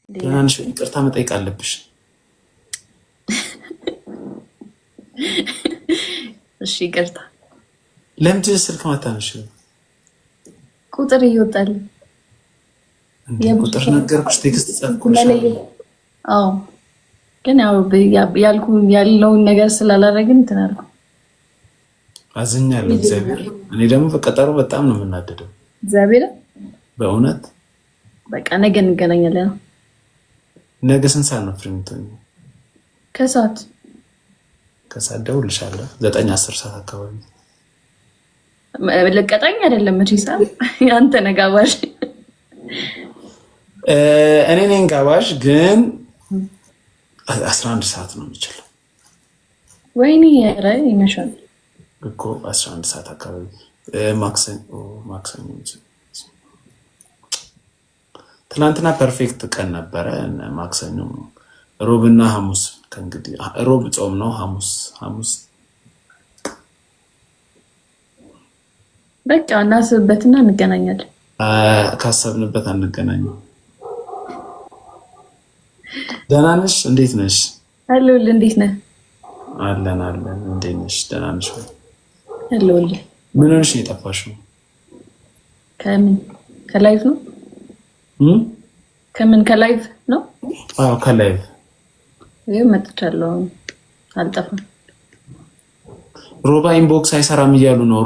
ትናንሽ ይቅርታ መጠየቅ አለብሽ። እሺ ይቅርታ። ለምንድን ስልክ ማታነሽ? ቁጥር እየወጣል። ቁጥር ነገርኩሽ፣ ቴክስት ጻፍኩሽ። አዎ ግን ያለውን ነገር ስላላረግን እንትን አልኩ። አዝኛለሁ። እግዚአብሔር እኔ ደግሞ በቀጠሮ በጣም ነው የምናደደው። እግዚአብሔር በእውነት በቃ ነገ እንገናኛለን። ነገ ስንት ሰዓት ነው ፍሪ የምትሆኚው? ከሰዓት እደውልልሻለሁ 9-10 ሰዓት አካባቢ። ልቀጣኝ አይደለም መቼሳ አንተ ነህ ጋባዥ። እኔ ነኝ ጋባዥ፣ ግን 11 ሰዓት ነው የምችለው። ወይኔ ኧረ ይመሻል እኮ 11 ሰዓት አካባቢ ማክሰኞ። ትናንትና ፐርፌክት ቀን ነበረ። ማክሰኞ፣ ሮብና ሐሙስ። ከእንግዲህ ሮብ ጾም ነው። ሐሙስ በቃ እናስብበትና እንገናኛለን። ካሰብንበት አንገናኝም። ደህና ነሽ? እንዴት ነሽ? አለሁልህ። እንዴት ነህ? አለን። እንዴት ነሽ? ደህና ነሽ? አለሁልህ። ምን ሆነሽ ነው የጠፋሽው? ከላይቭ ነው? ከላይቭ ነው? አዎ ከላይቭ መጥቻለሁ። አልጠፋም። ሮባ ኢንቦክስ አይሰራም እያሉ ነው።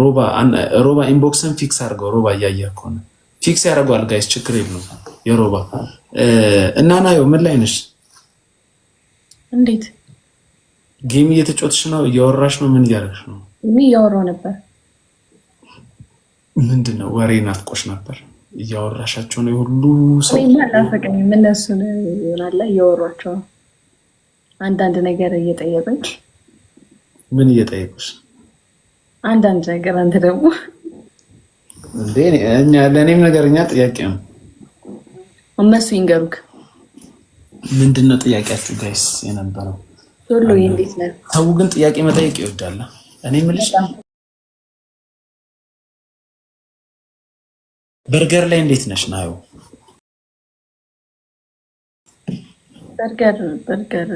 ሮባ ኢንቦክስን ፊክስ አድርገው። ሮባ እያየህ ከሆነ ፊክስ ያደርገዋል። ጋይስ ችግር የለውም። የሮባ እና ናየው ምን ላይ ነሽ? እንዴት ጌም እየተጫወትሽ ነው? እያወራሽ ነው? ምን እያደረግሽ ነው? እያወራሁ ነበር። ምንድን ነው? ወሬ ናፍቆሽ ነበር? እያወራሻቸው ነው? የሁሉ ሰው አላፈቀኝም። እነሱን ይሆናል እያወሯቸው አንዳንድ ነገር እየጠየቀኝ። ምን እየጠየቁሽ? አንዳንድ ነገር። አንተ ደግሞ እንዴ ለእኔም ነገርኛ ጥያቄ ነው። እነሱ ይንገሩክ። ምንድን ነው ጥያቄያችሁ ጋይስ የነበረው? ሁሉ እንዴት ነው? ሰው ግን ጥያቄ መጠየቅ ይወዳል። እኔ የምልሽ በርገር ላይ እንዴት ነሽ? ናየው በርገር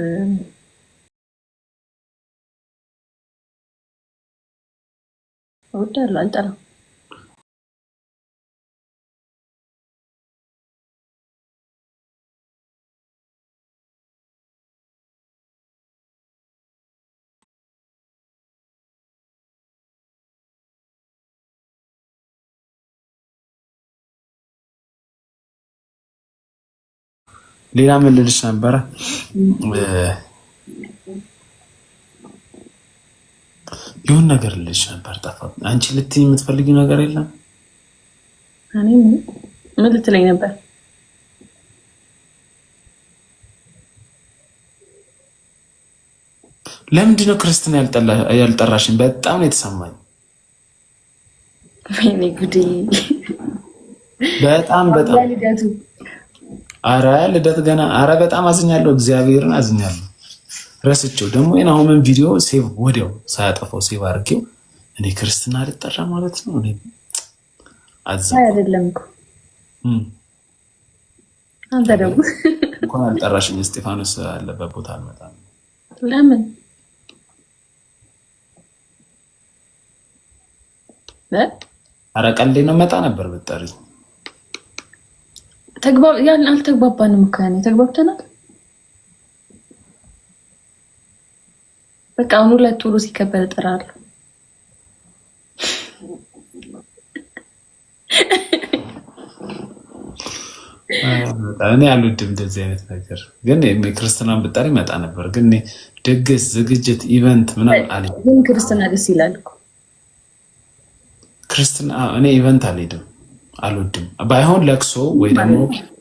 እወዳለሁ። አልጠላም። ሌላ ምን ልልሽ ነበረ? የሆነ ነገር ልልሽ ነበር ጠፋብኝ። አንቺ ልትይኝ የምትፈልጊው ነገር የለም? እኔ ምን ልትለኝ ነበር? ለምንድን ነው ክርስትና ያልጠራሽኝ? በጣም ነው የተሰማኝ። ወይኔ ጉዴ! በጣም አረ ልደት ገና። አረ በጣም አዝኛለሁ። እግዚአብሔርን አዝኛለሁ። ረስቼው ደግሞ የናሆምን ቪዲዮ ሴቭ ወዲያው ሳያጠፋው ሴቭ አድርጌው እኔ ክርስትና ልጠራ ማለት ነው። እኔ አይደለም እኮ አንተ ደግሞ እንኳን አልጠራሽኝ። እስጢፋኖስ አለበት ቦታ አልመጣም። ለምን? አረ ቀልዴ ነው። መጣ ነበር ብትጠሪኝ። አልተግባባንም እኮ ያኔ ተግባብተናል። በቃ አሁን ሁለት ቱሩ ሲከበር እጠራለሁ። እኔ አልወድም እንደዚህ አይነት ነገር። ግን ክርስትናን ብጠሪ መጣ ነበር። ግን ድግስ፣ ዝግጅት፣ ኢቨንት ምናምን አለ። ግን ክርስትና ደስ ይላል እኮ። ክርስትና እኔ ኢቨንት አልሄድም፣ አልወድም። ባይሆን ለቅሶ ወይ ደግሞ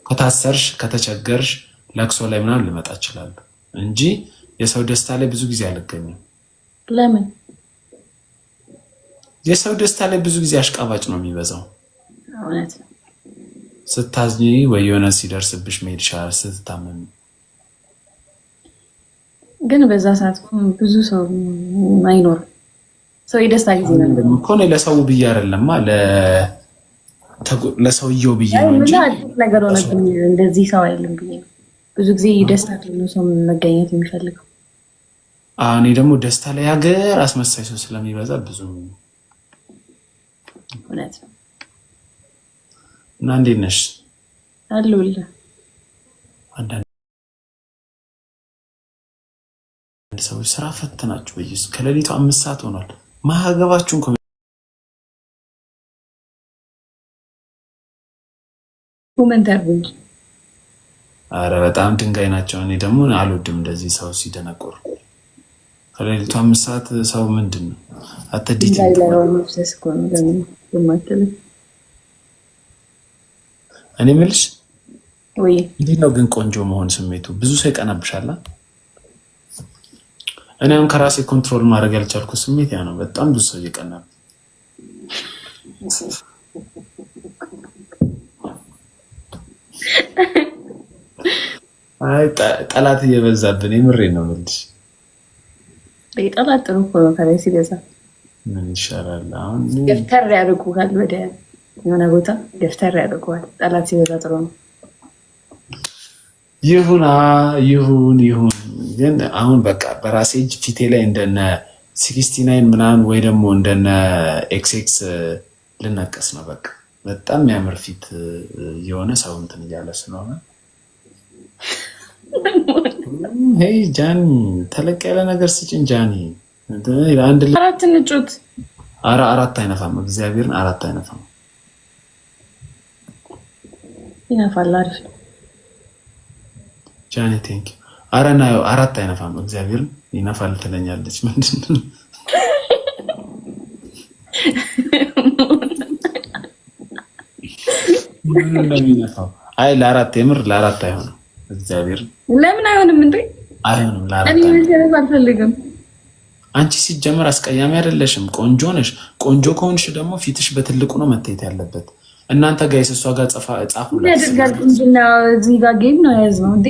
ከታሰርሽ ከተቸገርሽ ለቅሶ ላይ ምናምን ልመጣ እችላለሁ እንጂ የሰው ደስታ ላይ ብዙ ጊዜ አልገኝም። ለምን? የሰው ደስታ ላይ ብዙ ጊዜ አሽቃባጭ ነው የሚበዛው። እውነት ነው። ስታዝኚ ወይ የሆነ ሲደርስብሽ መሄድ ይሻላል። ስትታመሚ ግን በዛ ሰዓት ብዙ ሰው አይኖርም። ሰው የደስታ ጊዜ ነው እኮ። እኔ ለሰው ብዬ አይደለማ ለሰውየው ብዬ ነው እንጂ ነገር ሆነብኝ እንደዚህ ሰው አይልም ብዬ ነው። ብዙ ጊዜ ደስታ ነው ሰው መገኘት የሚፈልገው። እኔ ደግሞ ደስታ ላይ ሀገር አስመሳይ ሰው ስለሚበዛ ብዙ እውነት ነው። እና እንዴት ነሽ? አለሁልህ። አንዳንድ ሰዎች ስራ ፈት ናቸው። በኢየሱስ ከሌሊቱ 5 ሰዓት ሆኗል። ማገባችሁን ኮሜንት አድርጉ። አረ በጣም ድንጋይ ናቸው። እኔ ደግሞ አልወድም እንደዚህ ሰው ሲደነቆር። ከሌሊቱ 5 ሰዓት ሰው ምንድን ነው አትዲት እኔ የምልሽ ወይ እንዴት ነው ግን ቆንጆ መሆን ስሜቱ? ብዙ ሰው ይቀናብሻል። እኔ አሁን ከራሴ ኮንትሮል ማድረግ ያልቻልኩ ስሜት ያ ነው። በጣም ብዙ ሰው እየቀናብ አይ ጠላት እየበዛብን የምሬን ነው የምልሽ። ጠላት ጥሩ እኮ ነው። ከላይ ሲበዛ ምን ይሻላል? አሁን ገፍተር ያደርጉሃል፣ ወደ የሆነ ቦታ ገፍተር ያደርጉሃል። ጠላት ሲበዛ ጥሩ ነው። ይሁን ግን አሁን በቃ በራሴ እጅ ፊቴ ላይ እንደነ 69 ምናምን ወይ ደግሞ እንደነ ኤክስኤክስ ልነቀስ ነው። በቃ በጣም የሚያምር ፊት የሆነ ሰው እንትን እያለ ስለሆነ ሄይ ጃኒ ተለቅ ያለ ነገር ስጭን ጃኒ። አንድ አራት እንጩት። አራት አይነፋም፣ እግዚአብሔርን 4 አይነፋም። ይነፋል። አሪፍ ጃኒ ቴንክ አረ ናየው 4 አይነፋም፣ እግዚአብሔርን ይነፋል ትለኛለች። ምንድን ነው የሚነፋው? አይ ለ4 የምር ለ4 አይሆንም። እግዚአብሔር ለምን አይሆንም እንዴ? አይሆንም ለ4 እኔ አልፈልግም። አንቺ ሲጀመር አስቀያሚ አይደለሽም፣ ቆንጆ ነሽ። ቆንጆ ከሆንሽ ደግሞ ፊትሽ በትልቁ ነው መታየት ያለበት። እናንተ ጋይስ እሷ ጋር ጻፉ ያደርጋል። ቁንጅና እዚህ ጋር ጌም ነው የያዝነው እንዴ?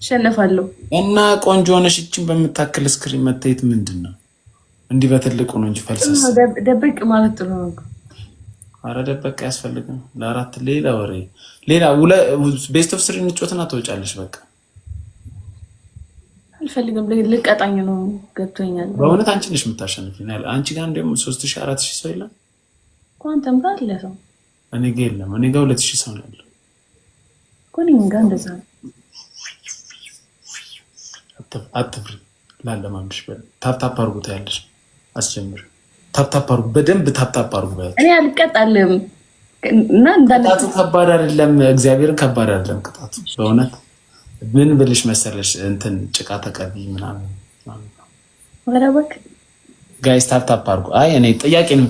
እሸነፋለሁ እና ቆንጆ ነሽ። እቺን በምታክል ስክሪን መታየት ምንድን ነው? እንዲህ በትልቁ ነው እንጂ ፈልሰስ ደበቅ ማለት ጥሩ ነው። አረ ደበቅ አያስፈልግም። ለ4 ሌላ ወሬ ሌላ ቤስት ኦፍ 3 እንጮትና ትወጫለሽ። በቃ አልፈልግም። ልቀጣኝ ነው። ገብቶኛል። በእውነት አንቺ ነሽ የምታሸንፊኝ። አንቺ ጋር እንደውም 3000 4000 ሰው የለም። ኳንተም ጋር አለ ሰው። እኔ ጋር የለም። እኔ ጋር 2000 ሰው ነው ያለው። ኮኒን ጋር እንደዛ ነው። አትፍሪ። ላለማምድሽ ታፕታፕ አድርጉት ያለሽ አስጀምር። ታፕታፕ አድርጉ፣ በደንብ ታፕታፕ አድርጉ። እኔ አልቀጣልም እና ቅጣቱ ከባድ አይደለም። እግዚአብሔርን ከባድ አይደለም ቅጣቱ። በእውነት ምን ብልሽ መሰለሽ እንትን ጭቃ ተቀቢ ምናምን ወረበክ ጋይስ ታፕታፕ አድርጉ። አይ እኔ ጥያቄ ነው